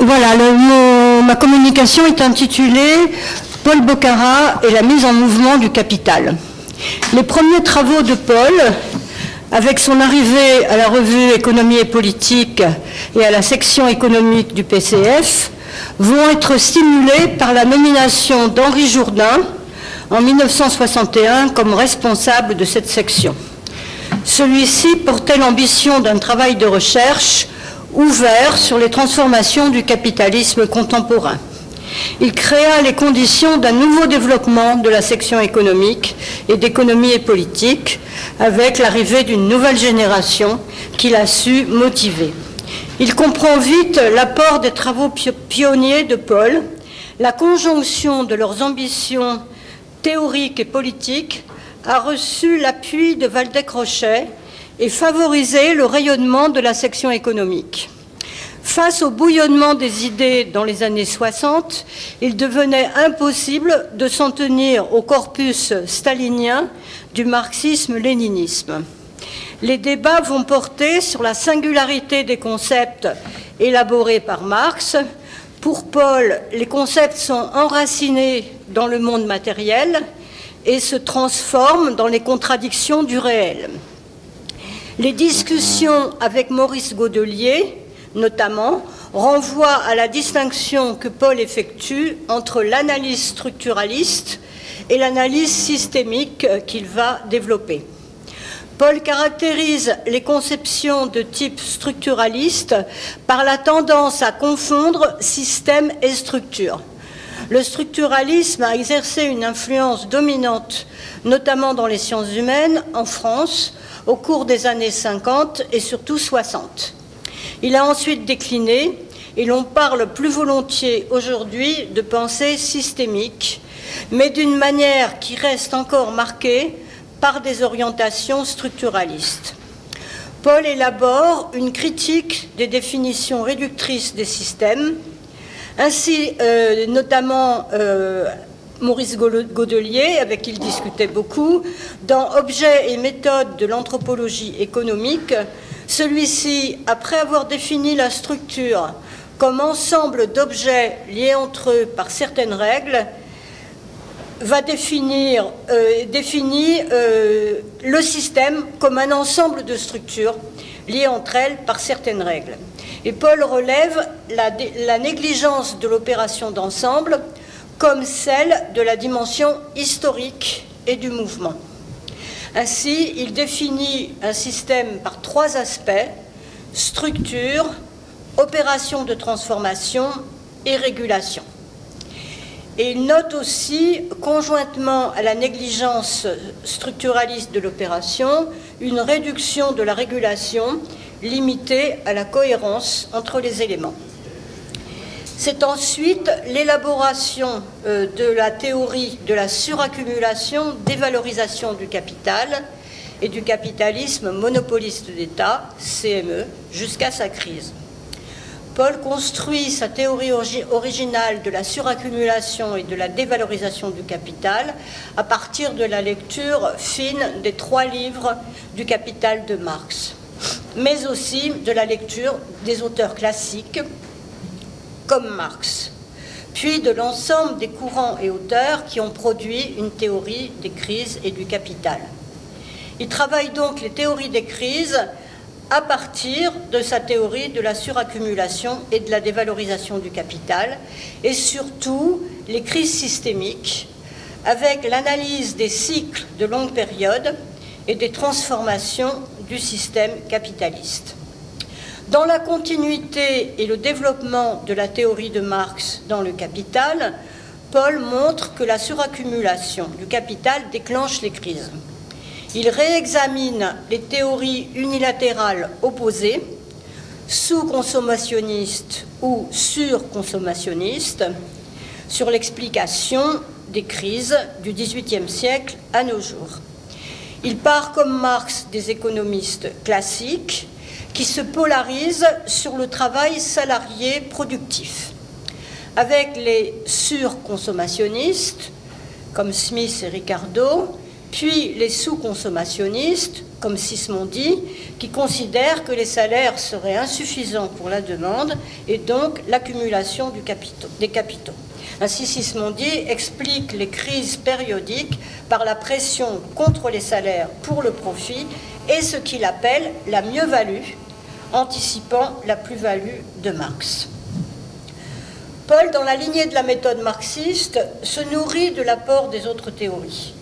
Voilà, ma communication est intitulée « Paul Boccara et la mise en mouvement du capital ». Les premiers travaux de Paul, avec son arrivée à la revue Économie et Politique et à la section économique du PCF, vont être stimulés par la nomination d'Henri Jourdain en 1961 comme responsable de cette section. Celui-ci portait l'ambition d'un travail de recherche ouvert sur les transformations du capitalisme contemporain. Il créa les conditions d'un nouveau développement de la section économique et d'économie et politique avec l'arrivée d'une nouvelle génération qu'il a su motiver. Il comprend vite l'apport des travaux pionniers de Paul, la conjonction de leurs ambitions théoriques et politiques a reçu l'appui de Waldeck-Rochet et favorisé le rayonnement de la section économique. Face au bouillonnement des idées dans les années 60, il devenait impossible de s'en tenir au corpus stalinien du marxisme-léninisme. Les débats vont porter sur la singularité des concepts élaborés par Marx. Pour Paul, les concepts sont enracinés dans le monde matériel et se transforment dans les contradictions du réel. Les discussions avec Maurice Godelier, notamment, renvoient à la distinction que Paul effectue entre l'analyse structuraliste et l'analyse systémique qu'il va développer. Paul caractérise les conceptions de type structuraliste par la tendance à confondre système et structure. Le structuralisme a exercé une influence dominante, notamment dans les sciences humaines, en France, au cours des années 50 et surtout 60. Il a ensuite décliné et l'on parle plus volontiers aujourd'hui de pensée systémique, mais d'une manière qui reste encore marquée par des orientations structuralistes. Paul élabore une critique des définitions réductrices des systèmes. Ainsi, notamment Maurice Godelier, avec qui il discutait beaucoup, dans Objets et méthodes de l'anthropologie économique, celui-ci, après avoir défini la structure comme ensemble d'objets liés entre eux par certaines règles, va définir le système comme un ensemble de structures liées entre elles par certaines règles. Et Paul relève la négligence de l'opération d'ensemble comme celle de la dimension historique et du mouvement. Ainsi, il définit un système par trois aspects: structure, opération de transformation et régulation. Et il note aussi, conjointement à la négligence structuraliste de l'opération, une réduction de la régulation limitée à la cohérence entre les éléments. C'est ensuite l'élaboration de la théorie de la suraccumulation-dévalorisation du capital et du capitalisme monopoliste d'État, CME, jusqu'à sa crise. Paul construit sa théorie originale de la suraccumulation et de la dévalorisation du capital à partir de la lecture fine des 3 livres du Capital de Marx, mais aussi de la lecture des auteurs classiques comme Marx, puis de l'ensemble des courants et auteurs qui ont produit une théorie des crises et du capital. Il travaille donc les théories des crises à partir de sa théorie de la suraccumulation et de la dévalorisation du capital, et surtout les crises systémiques, avec l'analyse des cycles de longue période et des transformations du système capitaliste. Dans la continuité et le développement de la théorie de Marx dans le Capital, Paul montre que la suraccumulation du capital déclenche les crises. Il réexamine les théories unilatérales opposées, sous-consommationnistes ou sur-consommationnistes, sur l'explication des crises du XVIIIe siècle à nos jours. Il part comme Marx des économistes classiques qui se polarisent sur le travail salarié productif, avec les surconsommationnistes comme Smith et Ricardo, puis les sous-consommationnistes comme Sismondi, qui considère que les salaires seraient insuffisants pour la demande et donc l'accumulation des capitaux. Ainsi, Sismondi explique les crises périodiques par la pression contre les salaires pour le profit et ce qu'il appelle la mieux-value, anticipant la plus-value de Marx. Paul, dans la lignée de la méthode marxiste, se nourrit de l'apport des autres théories.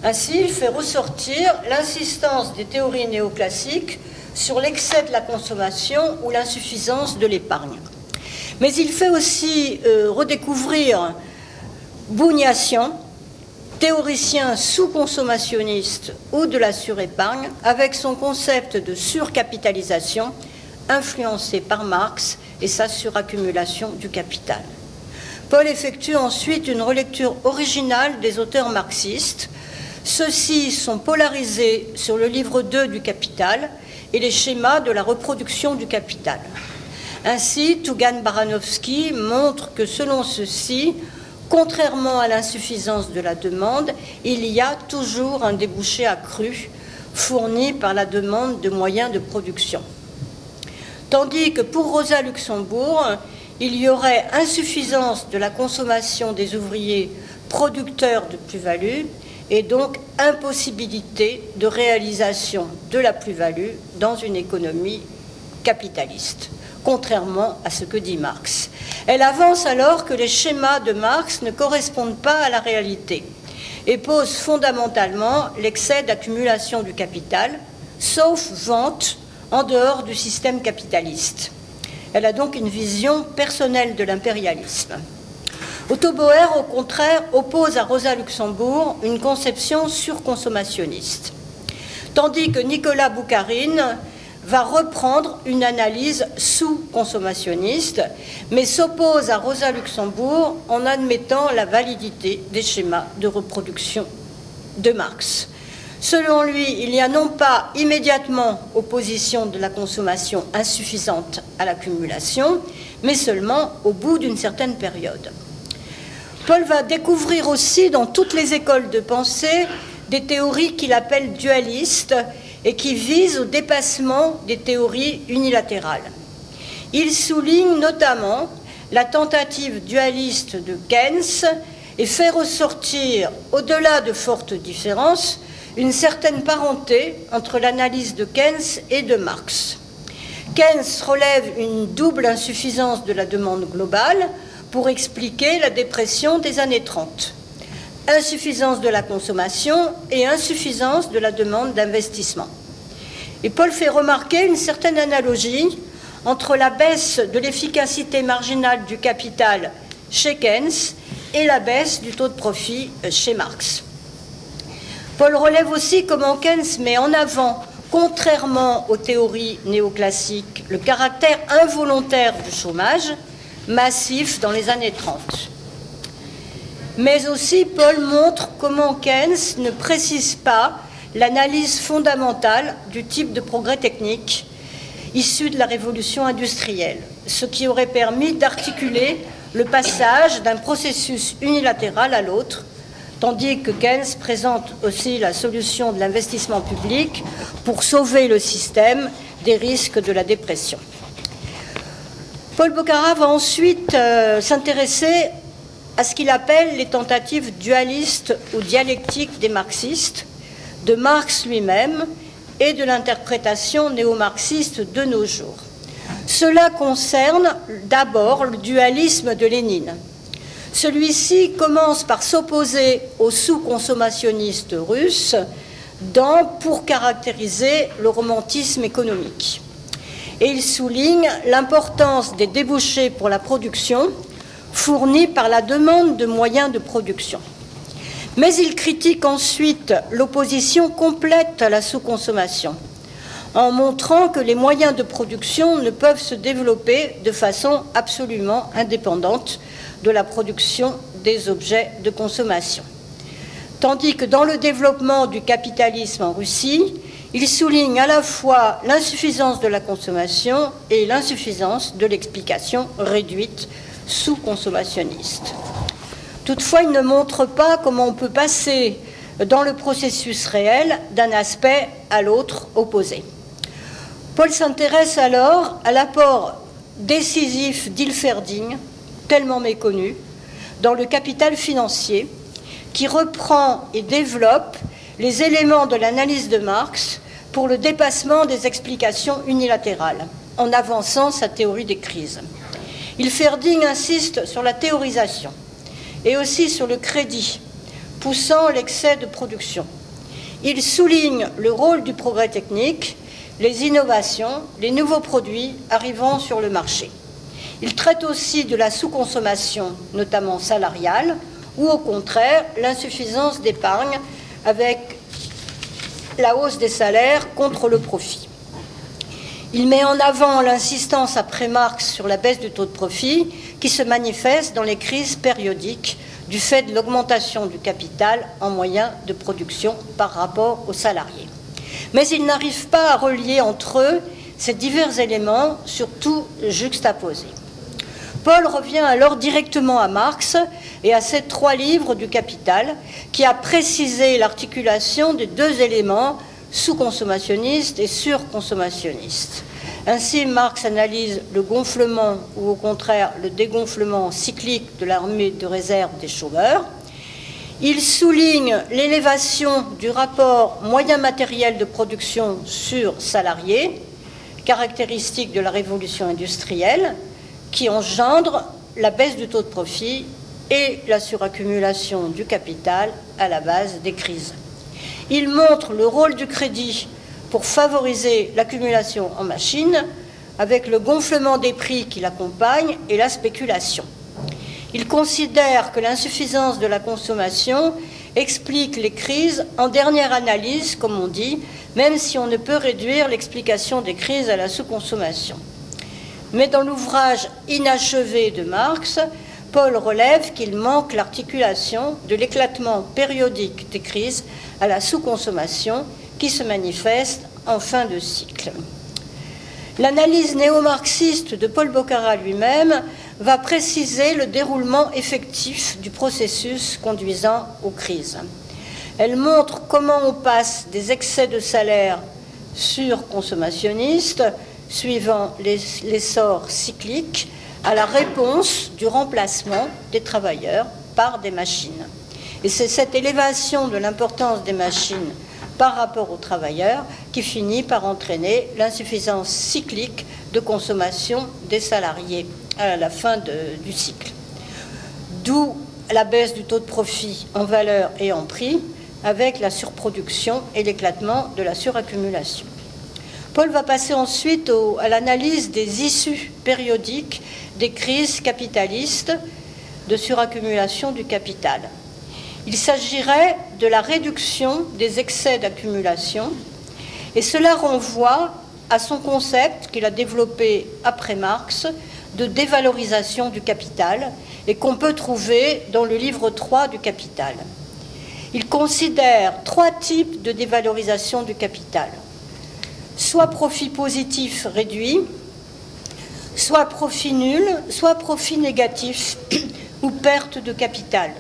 Ainsi, il fait ressortir l'insistance des théories néoclassiques sur l'excès de la consommation ou l'insuffisance de l'épargne. Mais il fait aussi redécouvrir Bougnassian, théoricien sous-consommationniste ou de la surépargne, avec son concept de surcapitalisation, influencé par Marx et sa suraccumulation du capital. Paul effectue ensuite une relecture originale des auteurs marxistes. Ceux-ci sont polarisés sur le livre 2 du Capital et les schémas de la reproduction du capital. Ainsi, Tugan-Baranovski montre que selon ceux-ci, contrairement à l'insuffisance de la demande, il y a toujours un débouché accru fourni par la demande de moyens de production. Tandis que pour Rosa Luxembourg, il y aurait insuffisance de la consommation des ouvriers producteurs de plus-value et donc impossibilité de réalisation de la plus-value dans une économie capitaliste, contrairement à ce que dit Marx. Elle avance alors que les schémas de Marx ne correspondent pas à la réalité et pose fondamentalement l'excès d'accumulation du capital, sauf vente en dehors du système capitaliste. Elle a donc une vision personnelle de l'impérialisme. Otto Bauer, au contraire, oppose à Rosa Luxembourg une conception surconsommationniste, tandis que Nicolas Boukharine va reprendre une analyse sous-consommationniste, mais s'oppose à Rosa Luxembourg en admettant la validité des schémas de reproduction de Marx. Selon lui, il y a non pas immédiatement opposition de la consommation insuffisante à l'accumulation, mais seulement au bout d'une certaine période. Paul va découvrir aussi dans toutes les écoles de pensée des théories qu'il appelle dualistes et qui visent au dépassement des théories unilatérales. Il souligne notamment la tentative dualiste de Keynes et fait ressortir, au-delà de fortes différences, une certaine parenté entre l'analyse de Keynes et de Marx. Keynes relève une double insuffisance de la demande globale pour expliquer la dépression des années 30. Insuffisance de la consommation et insuffisance de la demande d'investissement. Et Paul fait remarquer une certaine analogie entre la baisse de l'efficacité marginale du capital chez Keynes et la baisse du taux de profit chez Marx. Paul relève aussi comment Keynes met en avant, contrairement aux théories néoclassiques, le caractère involontaire du chômage massif dans les années 30. Mais aussi, Paul montre comment Keynes ne précise pas l'analyse fondamentale du type de progrès technique issu de la révolution industrielle, ce qui aurait permis d'articuler le passage d'un processus unilatéral à l'autre, tandis que Keynes présente aussi la solution de l'investissement public pour sauver le système des risques de la dépression. Paul Boccara va ensuite s'intéresser à ce qu'il appelle les tentatives dualistes ou dialectiques des marxistes, de Marx lui-même et de l'interprétation néo-marxiste de nos jours. Cela concerne d'abord le dualisme de Lénine. Celui-ci commence par s'opposer aux sous-consommationnistes russes pour caractériser le romantisme économique. Et il souligne l'importance des débouchés pour la production fournis par la demande de moyens de production. Mais il critique ensuite l'opposition complète à la sous-consommation, en montrant que les moyens de production ne peuvent se développer de façon absolument indépendante de la production des objets de consommation. Tandis que dans le développement du capitalisme en Russie, il souligne à la fois l'insuffisance de la consommation et l'insuffisance de l'explication réduite sous-consommationniste. Toutefois, il ne montre pas comment on peut passer dans le processus réel d'un aspect à l'autre opposé. Paul s'intéresse alors à l'apport décisif d'Hilferding, tellement méconnu, dans le capital financier, qui reprend et développe les éléments de l'analyse de Marx pour le dépassement des explications unilatérales, en avançant sa théorie des crises. Hilferding insiste sur la théorisation et aussi sur le crédit, poussant l'excès de production. Il souligne le rôle du progrès technique, les innovations, les nouveaux produits arrivant sur le marché. Il traite aussi de la sous-consommation, notamment salariale, ou au contraire l'insuffisance d'épargne avec la hausse des salaires contre le profit. Il met en avant l'insistance après Marx sur la baisse du taux de profit qui se manifeste dans les crises périodiques du fait de l'augmentation du capital en moyens de production par rapport aux salariés. Mais il n'arrive pas à relier entre eux ces divers éléments, surtout juxtaposés. Paul revient alors directement à Marx et à ces 3 livres du Capital qui a précisé l'articulation des 2 éléments sous-consommationniste et surconsommationniste. Ainsi, Marx analyse le gonflement ou au contraire le dégonflement cyclique de l'armée de réserve des chômeurs. Il souligne l'élévation du rapport moyen matériel de production sur salarié, caractéristique de la révolution industrielle, qui engendre la baisse du taux de profit et la suraccumulation du capital à la base des crises. Il montre le rôle du crédit pour favoriser l'accumulation en machines, avec le gonflement des prix qui l'accompagne et la spéculation. Il considère que l'insuffisance de la consommation explique les crises en dernière analyse, comme on dit, même si on ne peut réduire l'explication des crises à la sous-consommation. Mais dans l'ouvrage inachevé de Marx, Paul relève qu'il manque l'articulation de l'éclatement périodique des crises à la sous-consommation qui se manifeste en fin de cycle. L'analyse néo-marxiste de Paul Boccara lui-même va préciser le déroulement effectif du processus conduisant aux crises. Elle montre comment on passe des excès de salaire surconsommationnistes, suivant l'essor cyclique, à la réponse du remplacement des travailleurs par des machines. Et c'est cette élévation de l'importance des machines par rapport aux travailleurs qui finit par entraîner l'insuffisance cyclique de consommation des salariés à la fin du cycle. D'où la baisse du taux de profit en valeur et en prix avec la surproduction et l'éclatement de la suraccumulation. Paul va passer ensuite à l'analyse des issues périodiques des crises capitalistes de suraccumulation du capital. Il s'agirait de la réduction des excès d'accumulation et cela renvoie à son concept qu'il a développé après Marx de dévalorisation du capital et qu'on peut trouver dans le livre 3 du Capital. Il considère 3 types de dévalorisation du capital. Soit profit positif réduit, soit profit nul, soit profit négatif ou perte de capital.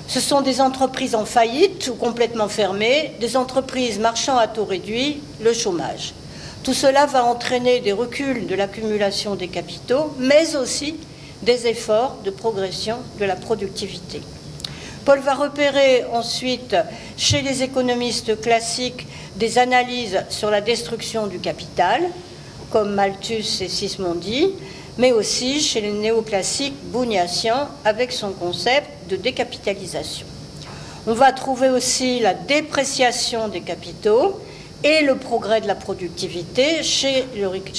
Ce sont des entreprises en faillite ou complètement fermées, des entreprises marchant à taux réduit, le chômage. Tout cela va entraîner des reculs de l'accumulation des capitaux, mais aussi des efforts de progression de la productivité. Paul va repérer ensuite chez les économistes classiques des analyses sur la destruction du capital, comme Malthus et Sismondi, mais aussi chez les néoclassiques Bourgnessian avec son concept de décapitalisation. On va trouver aussi la dépréciation des capitaux et le progrès de la productivité chez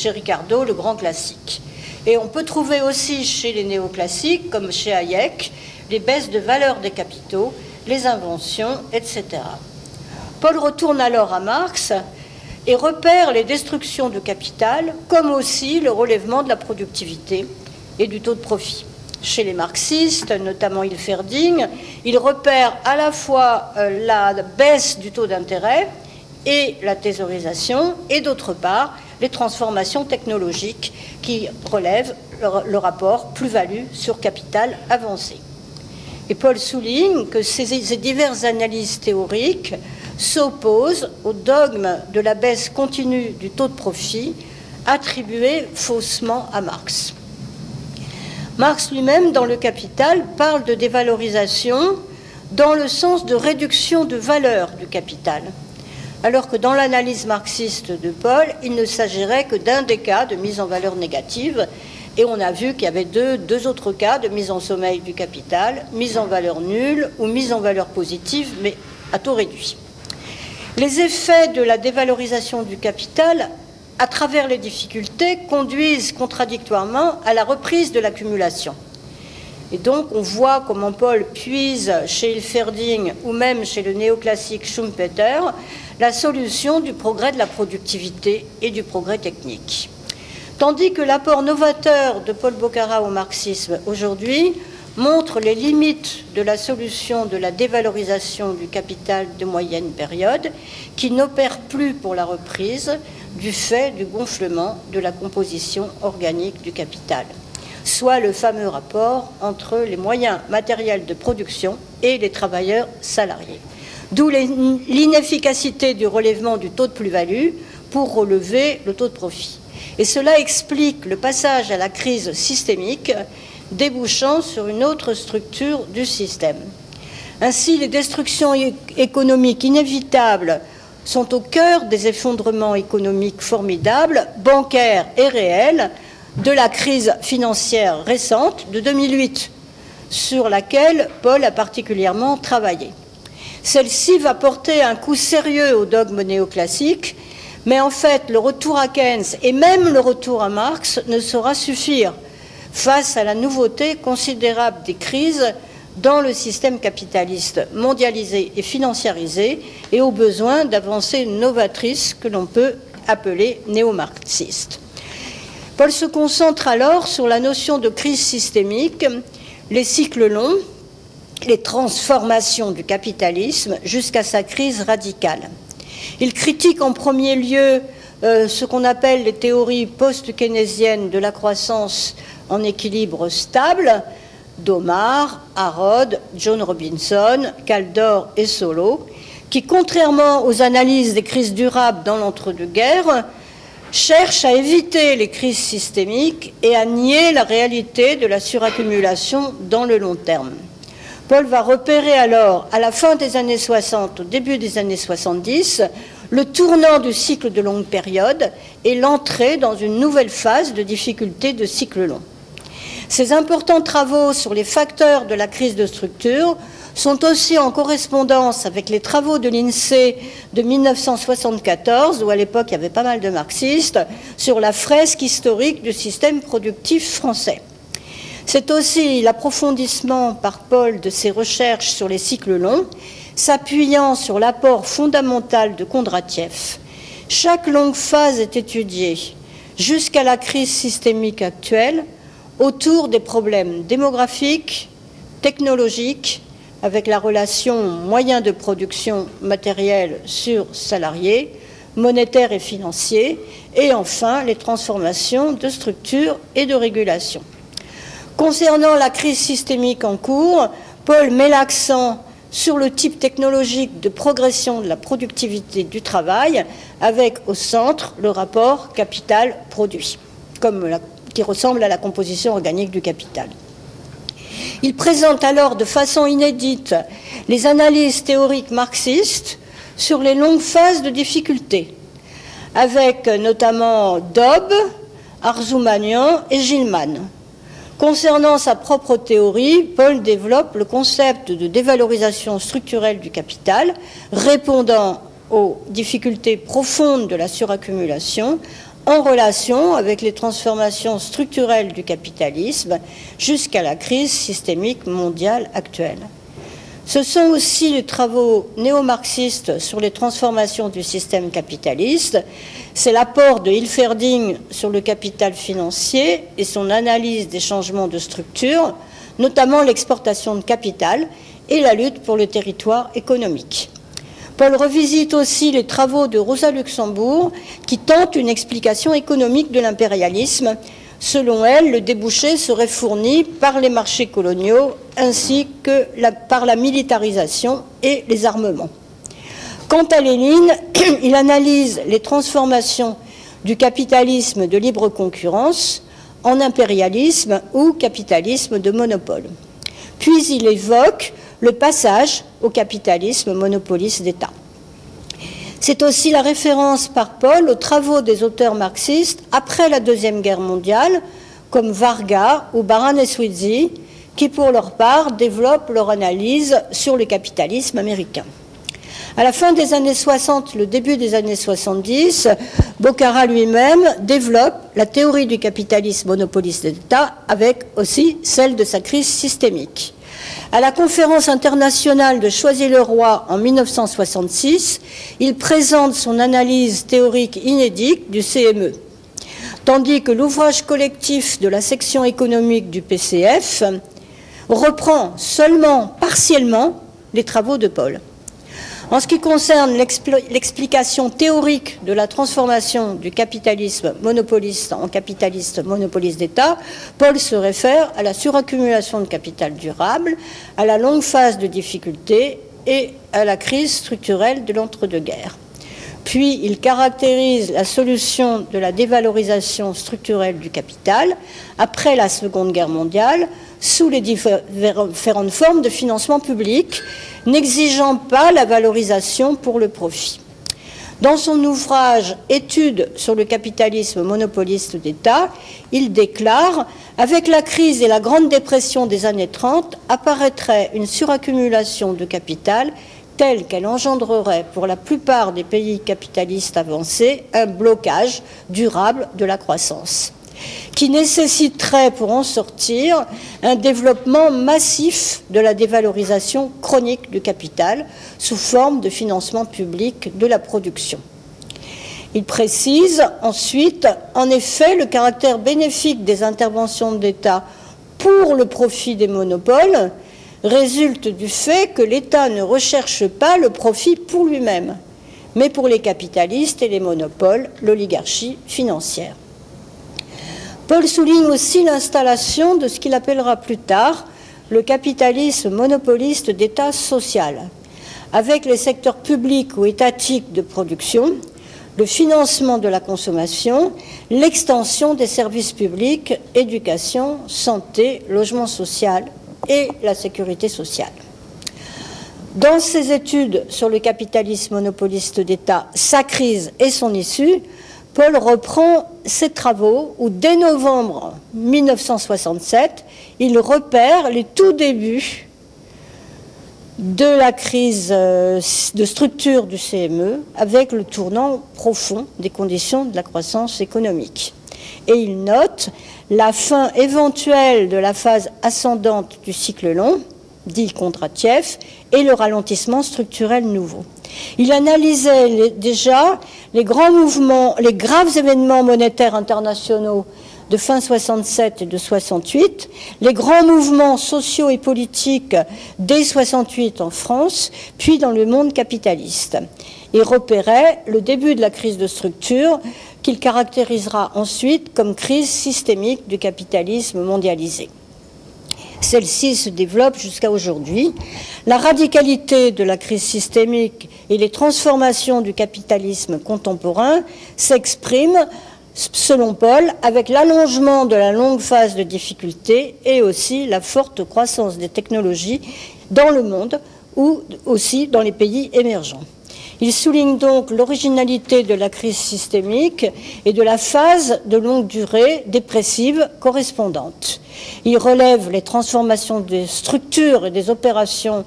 Ricardo, le grand classique. Et on peut trouver aussi chez les néoclassiques, comme chez Hayek, les baisses de valeur des capitaux, les inventions, etc. Paul retourne alors à Marx et repère les destructions de capital, comme aussi le relèvement de la productivité et du taux de profit. Chez les marxistes, notamment Hilferding, il repère à la fois la baisse du taux d'intérêt et la thésaurisation, et d'autre part, les transformations technologiques qui relèvent le rapport plus-value sur capital avancé. Et Paul souligne que ces diverses analyses théoriques s'opposent au dogme de la baisse continue du taux de profit attribué faussement à Marx. Marx lui-même, dans Le Capital, parle de dévalorisation dans le sens de réduction de valeur du capital, alors que dans l'analyse marxiste de Paul, il ne s'agirait que d'un des cas de mise en valeur négative, et on a vu qu'il y avait deux autres cas de mise en sommeil du capital, mise en valeur nulle ou mise en valeur positive, mais à taux réduit. Les effets de la dévalorisation du capital à travers les difficultés conduisent contradictoirement à la reprise de l'accumulation. Et donc, on voit comment Paul puise chez Hilferding ou même chez le néoclassique Schumpeter la solution du progrès de la productivité et du progrès technique. Tandis que l'apport novateur de Paul Boccara au marxisme aujourd'hui montre les limites de la solution de la dévalorisation du capital de moyenne période, qui n'opère plus pour la reprise du fait du gonflement de la composition organique du capital, soit le fameux rapport entre les moyens matériels de production et les travailleurs salariés. D'où l'inefficacité du relèvement du taux de plus-value pour relever le taux de profit. Et cela explique le passage à la crise systémique, débouchant sur une autre structure du système. Ainsi, les destructions économiques inévitables sont au cœur des effondrements économiques formidables, bancaires et réels, de la crise financière récente de 2008, sur laquelle Paul a particulièrement travaillé. Celle-ci va porter un coup sérieux au dogme néoclassique, mais en fait, le retour à Keynes et même le retour à Marx ne saura suffire face à la nouveauté considérable des crises dans le système capitaliste mondialisé et financiarisé et au besoin d'avancées novatrices que l'on peut appeler néo-marxistes. Paul se concentre alors sur la notion de crise systémique, les cycles longs, les transformations du capitalisme jusqu'à sa crise radicale. Il critique en premier lieu ce qu'on appelle les théories post-keynésiennes de la croissance en équilibre stable, d'Omar, Harrod, John Robinson, Kaldor et Solow, qui, contrairement aux analyses des crises durables dans l'entre-deux-guerres, cherchent à éviter les crises systémiques et à nier la réalité de la suraccumulation dans le long terme. Paul va repérer alors, à la fin des années 60, au début des années 70, le tournant du cycle de longue période et l'entrée dans une nouvelle phase de difficulté de cycle long. Ces importants travaux sur les facteurs de la crise de structure sont aussi en correspondance avec les travaux de l'INSEE de 1974, où à l'époque il y avait pas mal de marxistes, sur la fresque historique du système productif français. C'est aussi l'approfondissement par Paul de ses recherches sur les cycles longs, s'appuyant sur l'apport fondamental de Kondratiev. Chaque longue phase est étudiée, jusqu'à la crise systémique actuelle, autour des problèmes démographiques, technologiques, avec la relation moyens de production matériel sur salariés, monétaire et financier, et enfin les transformations de structure et de régulation. Concernant la crise systémique en cours, Paul met l'accent sur le type technologique de progression de la productivité du travail, avec au centre le rapport capital-produit, qui ressemble à la composition organique du capital. Il présente alors de façon inédite les analyses théoriques marxistes sur les longues phases de difficulté, avec notamment Dobb, Arzoumanian et Gilman. Concernant sa propre théorie, Paul développe le concept de dévalorisation structurelle du capital, répondant aux difficultés profondes de la suraccumulation, en relation avec les transformations structurelles du capitalisme jusqu'à la crise systémique mondiale actuelle. Ce sont aussi les travaux néo-marxistes sur les transformations du système capitaliste. C'est l'apport de Hilferding sur le capital financier et son analyse des changements de structure, notamment l'exportation de capital et la lutte pour le territoire économique. Paul revisite aussi les travaux de Rosa Luxembourg qui tentent une explication économique de l'impérialisme. Selon elle, le débouché serait fourni par les marchés coloniaux ainsi que par la militarisation et les armements. Quant à Lénine, il analyse les transformations du capitalisme de libre concurrence en impérialisme ou capitalisme de monopole. Puis il évoque le passage au capitalisme monopoliste d'État. C'est aussi la référence par Paul aux travaux des auteurs marxistes après la Deuxième Guerre mondiale, comme Varga ou Baranésouzi, qui pour leur part développent leur analyse sur le capitalisme américain. À la fin des années 60, le début des années 70, Bocara lui-même développe la théorie du capitalisme monopoliste d'État avec aussi celle de sa crise systémique. À la conférence internationale de Choisy-le-Roi en 1966, il présente son analyse théorique inédite du CME, tandis que l'ouvrage collectif de la section économique du PCF reprend seulement partiellement les travaux de Paul. En ce qui concerne l'explication théorique de la transformation du capitalisme monopoliste en capitalisme monopoliste d'État, Paul se réfère à la suraccumulation de capital durable, à la longue phase de difficulté et à la crise structurelle de l'entre-deux-guerres. Puis il caractérise la solution de la dévalorisation structurelle du capital après la Seconde Guerre mondiale sous les différentes formes de financement public, n'exigeant pas la valorisation pour le profit. Dans son ouvrage « Études sur le capitalisme monopoliste d'État », il déclare « Avec la crise et la Grande Dépression des années 30, apparaîtrait une suraccumulation de capital telle qu'elle engendrerait pour la plupart des pays capitalistes avancés un blocage durable de la croissance, qui nécessiterait pour en sortir un développement massif de la dévalorisation chronique du capital sous forme de financement public de la production. » Il précise ensuite, en effet, le caractère bénéfique des interventions de l'État pour le profit des monopoles résulte du fait que l'État ne recherche pas le profit pour lui-même, mais pour les capitalistes et les monopoles, l'oligarchie financière. Paul souligne aussi l'installation de ce qu'il appellera plus tard le capitalisme monopoliste d'État social, avec les secteurs publics ou étatiques de production, le financement de la consommation, l'extension des services publics, éducation, santé, logement social et la sécurité sociale. Dans ses études sur le capitalisme monopoliste d'État, sa crise et son issue, Paul reprend ses travaux où, dès novembre 1967, il repère les tout débuts de la crise de structure du CME avec le tournant profond des conditions de la croissance économique. Et il note la fin éventuelle de la phase ascendante du cycle long, dit Kondratiev, et le ralentissement structurel nouveau. Il analysait déjà les grands mouvements, les graves événements monétaires internationaux de fin 67 et de 68, les grands mouvements sociaux et politiques dès 68 en France, puis dans le monde capitaliste, et repérait le début de la crise de structure qu'il caractérisera ensuite comme crise systémique du capitalisme mondialisé. Celle-ci se développe jusqu'à aujourd'hui. La radicalité de la crise systémique et les transformations du capitalisme contemporain s'expriment, selon Paul, avec l'allongement de la longue phase de difficulté et aussi la forte croissance des technologies dans le monde ou aussi dans les pays émergents. Il souligne donc l'originalité de la crise systémique et de la phase de longue durée dépressive correspondante. Il relève les transformations des structures et des opérations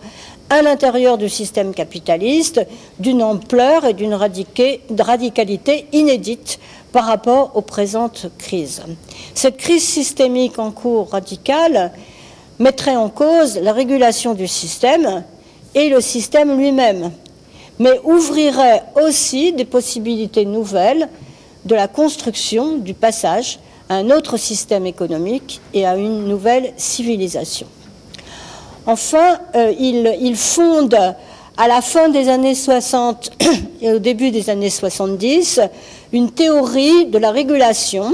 à l'intérieur du système capitaliste d'une ampleur et d'une radicalité inédite par rapport aux présentes crises. Cette crise systémique en cours radicale mettrait en cause la régulation du système et le système lui-même, mais ouvrirait aussi des possibilités nouvelles de la construction du passage à un autre système économique et à une nouvelle civilisation. Enfin, il fonde à la fin des années 60 et au début des années 70 une théorie de la régulation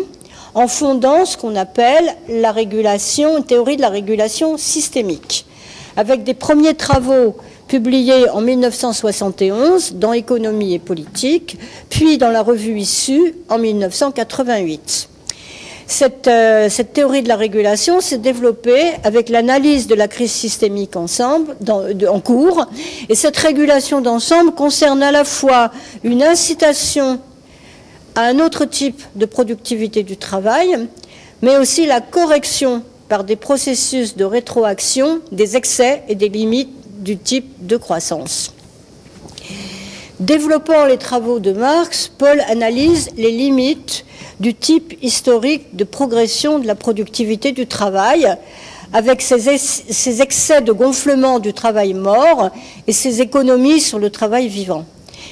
en fondant ce qu'on appelle la régulation, une théorie de la régulation systémique, avec des premiers travaux publiés en 1971 dans Économie et politique, puis dans la revue Issue en 1988. Cette théorie de la régulation s'est développée avec l'analyse de la crise systémique en cours, et cette régulation d'ensemble concerne à la fois une incitation à un autre type de productivité du travail, mais aussi la correction par des processus de rétroaction des excès et des limites du type de croissance. Développant les travaux de Marx, Paul analyse les limites du type historique de progression de la productivité du travail, avec ses excès de gonflement du travail mort et ses économies sur le travail vivant.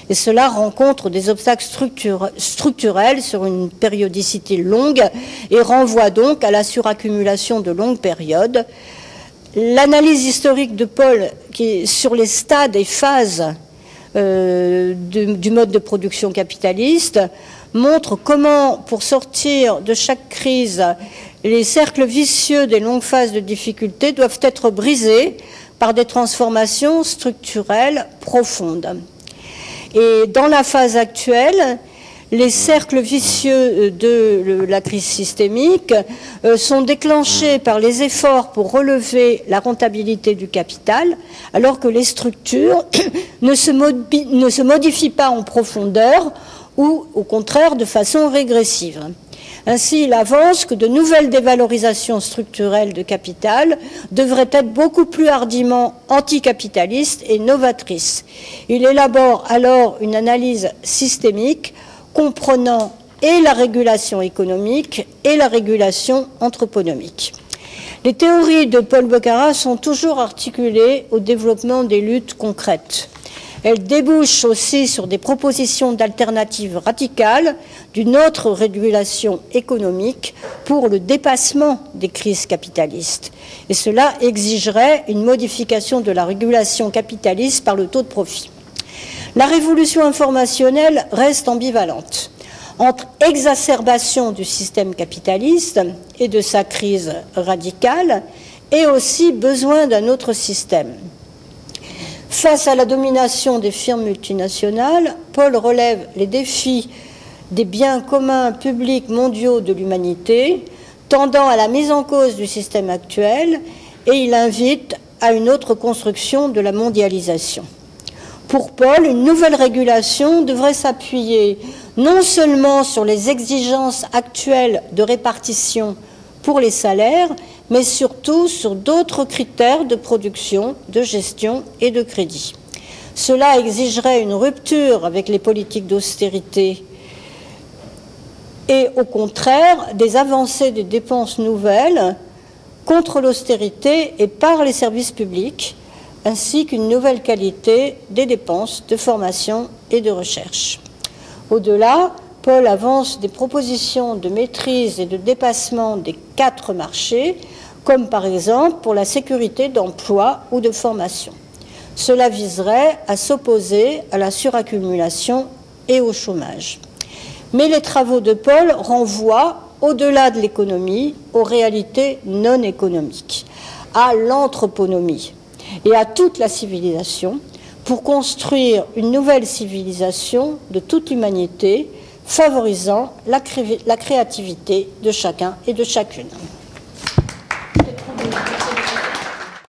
Et cela rencontre des obstacles structurels sur une périodicité longue et renvoie donc à la suraccumulation de longues périodes. L'analyse historique de Paul sur les stades et phases du mode de production capitaliste montre comment, pour sortir de chaque crise, les cercles vicieux des longues phases de difficulté doivent être brisés par des transformations structurelles profondes. Et dans la phase actuelle, les cercles vicieux de la crise systémique sont déclenchés par les efforts pour relever la rentabilité du capital, alors que les structures ne se modifient pas en profondeur ou, au contraire, de façon régressive. Ainsi, il avance que de nouvelles dévalorisations structurelles de capital devraient être beaucoup plus hardiment anticapitalistes et novatrices. Il élabore alors une analyse systémique comprenant et la régulation économique et la régulation anthroponomique. Les théories de Paul Boccara sont toujours articulées au développement des luttes concrètes. Elles débouchent aussi sur des propositions d'alternatives radicales d'une autre régulation économique pour le dépassement des crises capitalistes. Et cela exigerait une modification de la régulation capitaliste par le taux de profit. La révolution informationnelle reste ambivalente entre exacerbation du système capitaliste et de sa crise radicale et aussi besoin d'un autre système. Face à la domination des firmes multinationales, Paul relève les défis des biens communs publics mondiaux de l'humanité, tendant à la mise en cause du système actuel, et il invite à une autre construction de la mondialisation. Pour Paul, une nouvelle régulation devrait s'appuyer non seulement sur les exigences actuelles de répartition pour les salaires, mais surtout sur d'autres critères de production, de gestion et de crédit. Cela exigerait une rupture avec les politiques d'austérité et au contraire des avancées des dépenses nouvelles contre l'austérité et par les services publics, ainsi qu'une nouvelle qualité des dépenses de formation et de recherche. Au-delà, Paul avance des propositions de maîtrise et de dépassement des 4 marchés, comme par exemple pour la sécurité d'emploi ou de formation. Cela viserait à s'opposer à la suraccumulation et au chômage. Mais les travaux de Paul renvoient, au-delà de l'économie, aux réalités non économiques, à l'anthroponomie et à toute la civilisation, pour construire une nouvelle civilisation de toute l'humanité, favorisant la créativité de chacun et de chacune.